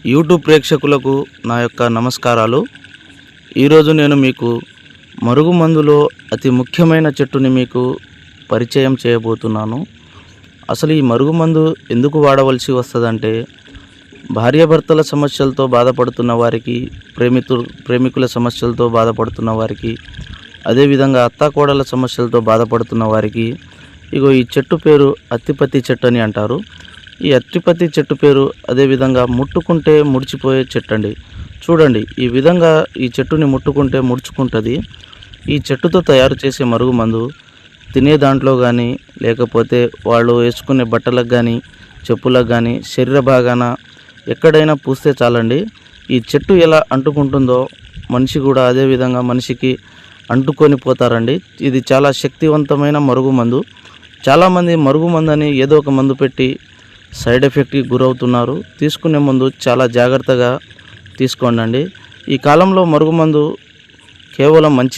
YouTube ప్రేక్షకులకు నా యొక్క నమస్కారాలు. ఈరోజు నేను మీకు మరుగుమందులో అతి ముఖ్యమైన చెట్టుని మీకు పరిచయం చేయబోతున్నాను. అసలు ఈ మరుగుమందు ఎందుకు వాడవలసి వస్తుందంటే, భార్యాభర్తల సమస్యలతో బాధపడుతున్న వారికి, ప్రేమికుల సమస్యలతో బాధపడుతున్న వారికి, అదేవిధంగా అత్తాకోడళ్ళ సమస్యలతో బాధపడుతున్న వారికి ఇగో ఈ చెట్టు పేరు అత్తిపత్తి చెట్టు అని అంటారు. ఈ అత్తిపత్తి చెట్టు పేరు అదేవిధంగా ముట్టుకుంటే ముడిచిపోయే చెట్టు అండి. చూడండి, ఈ విధంగా ఈ చెట్టుని ముట్టుకుంటే ముడుచుకుంటుంది. ఈ చెట్టుతో తయారు చేసే మరుగుమందు తినే దాంట్లో కానీ, లేకపోతే వాళ్ళు వేసుకునే బట్టలకు కానీ, చెప్పులకు కానీ, శరీర భాగాన ఎక్కడైనా పూస్తే చాలండి. ఈ చెట్టు ఎలా అంటుకుంటుందో మనిషి కూడా అదేవిధంగా మనిషికి అంటుకొని పోతారండి. ఇది చాలా శక్తివంతమైన మరుగుమందు. చాలామంది మరుగుమందు అని ఏదో ఒక మందు పెట్టి సైడ్ ఎఫెక్ట్కి గురవుతున్నారు. తీసుకునే ముందు చాలా జాగ్రత్తగా తీసుకోండి. ఈ కాలంలో మరుగుమందు కేవలం మంచి